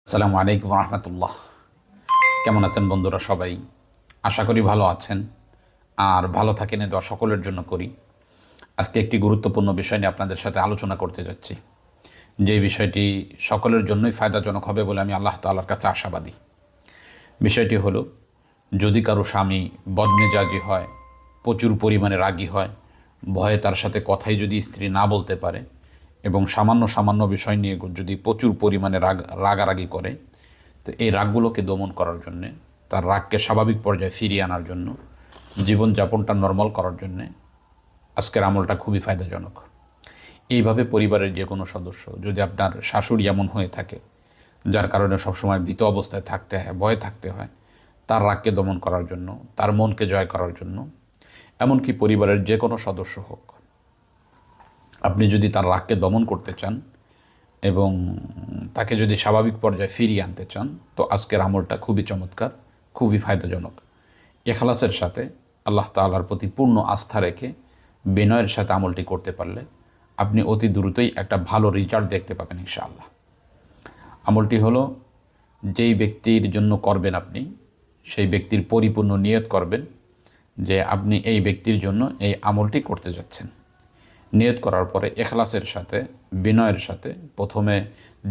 আসসালামু আলাইকুম রহমতুল্লাহ। কেমন আছেন বন্ধুরা? সবাই আশা করি ভালো আছেন, আর ভালো থাকেন এ দোয়া সকলের জন্য করি। আজকে একটি গুরুত্বপূর্ণ বিষয় নিয়ে আপনাদের সাথে আলোচনা করতে যাচ্ছি, যে বিষয়টি সকলের জন্যই ফায়দাজনক হবে বলে আমি আল্লাহ তাআলার কাছে আশাবাদী। বিষয়টি হলো, যদি কারো স্বামী বদমেজাজি হয়, প্রচুর পরিমাণে রাগী হয়, ভয়ে তার সাথে কথাই যদি স্ত্রী না বলতে পারে এবং সামান্য সামান্য বিষয় নিয়ে যদি প্রচুর পরিমাণে রাগারাগি করে, তো এই রাগগুলোকে দমন করার জন্যে, তার রাগকে স্বাভাবিক পর্যায়ে ফিরিয়ে আনার জন্য, জীবনযাপনটা নর্মাল করার জন্যে আজকের আমলটা খুবই ফায়দাজনক। এইভাবে পরিবারের যে কোনো সদস্য, যদি আপনার শাশুড়ি এমন হয়ে থাকে যার কারণে সবসময় ভীত অবস্থায় থাকতে হয়, ভয়ে থাকতে হয়, তার রাগকে দমন করার জন্য, তার মনকে জয় করার জন্য, এমনকি পরিবারের যে কোনো সদস্য হোক, আপনি যদি তার রাগকে দমন করতে চান এবং তাকে যদি স্বাভাবিক পর্যায়ে ফিরিয়ে আনতে চান, তো আজকের আমলটা খুবই চমৎকার, খুবই ফায়দাজনক। ইখলাসের সাথে, আল্লাহ তাআলার প্রতি পূর্ণ আস্থা রেখে বিনয়ের সাথে আমলটি করতে পারলে আপনি অতি দ্রুতই একটা ভালো রেজাল্ট দেখতে পাবেন ইনশাআল্লাহ। আমলটি হলো, যেই ব্যক্তির জন্য করবেন আপনি, সেই ব্যক্তির পরিপূর্ণ নিয়ত করবেন যে আপনি এই ব্যক্তির জন্য এই আমলটি করতে যাচ্ছেন। নিয়ত করার পরে ইখলাসের সাথে, বিনয়ের সাথে প্রথমে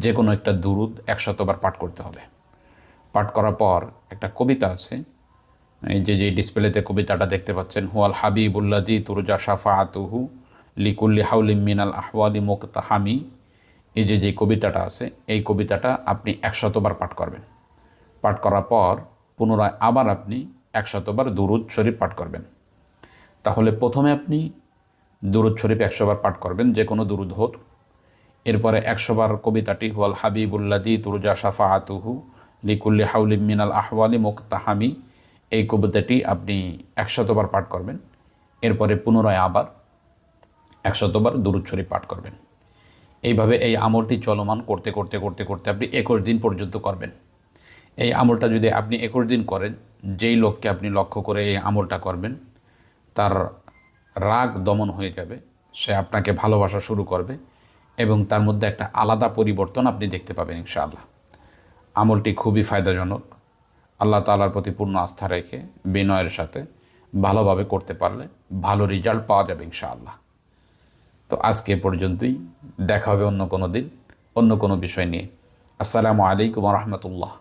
যে কোনো একটা দুরুদ 100 বার পাঠ করতে হবে। পাঠ করার পর একটা কবিতা আছে, এই যে ডিসপ্লেতে কবিতাটা দেখতে পাচ্ছেন, হুয়াল হাবিবুল্লাযী তুরজা শাফাআতুহু লিকুল্লি হাউলিম মিনাল আহওয়ালি মুকতাহামি। এই যে কবিতাটা আছে, এই কবিতাটা আপনি 100 বার পাঠ করবেন। পাঠ করার পর পুনরায় আবার আপনি 100 বার দুরুদ শরীফ পাঠ করবেন। তাহলে প্রথমে আপনি দুরুদ শরীফ 100 বার পাঠ করবেন, যে কোনো দুরুদ হোক। এরপরে 100 বার কবিতাটি, হুয়াল হাবিবুল্লাযী তুরজা শাফাআতুহু লিকুল্লি হাউলিম মিনাল আহওয়ালি মুকতাহামি, এই কবিতাটি আপনি 100 বার পাঠ করবেন। এরপরে পুনরায় আবার 100 বার দুরুদ শরীফ পাঠ করবেন। এইভাবে এই আমলটি চলমান করতে করতে করতে করতে আপনি 21 দিন পর্যন্ত করবেন। এই আমলটা যদি আপনি 21 দিন করেন, যেই লোককে আপনি লক্ষ্য করে এই আমলটা করবেন, তার রাগ দমন হয়ে যাবে, সে আপনাকে ভালোবাসা শুরু করবে এবং তার মধ্যে একটা আলাদা পরিবর্তন আপনি দেখতে পাবেন ইনশাআল্লাহ। আমলটি খুবই ফায়দাজনক। আল্লাহ তাআলার প্রতি পূর্ণ আস্থা রেখে বিনয়ের সাথে ভালোভাবে করতে পারলে ভালো রেজাল্ট পাওয়া যাবে ইনশাআল্লাহ। তো আজকে পর্যন্তই, দেখা হবে অন্য কোনো দিন অন্য কোনো বিষয় নিয়ে। আসসালামু আলাইকুম রহমতুল্লাহ।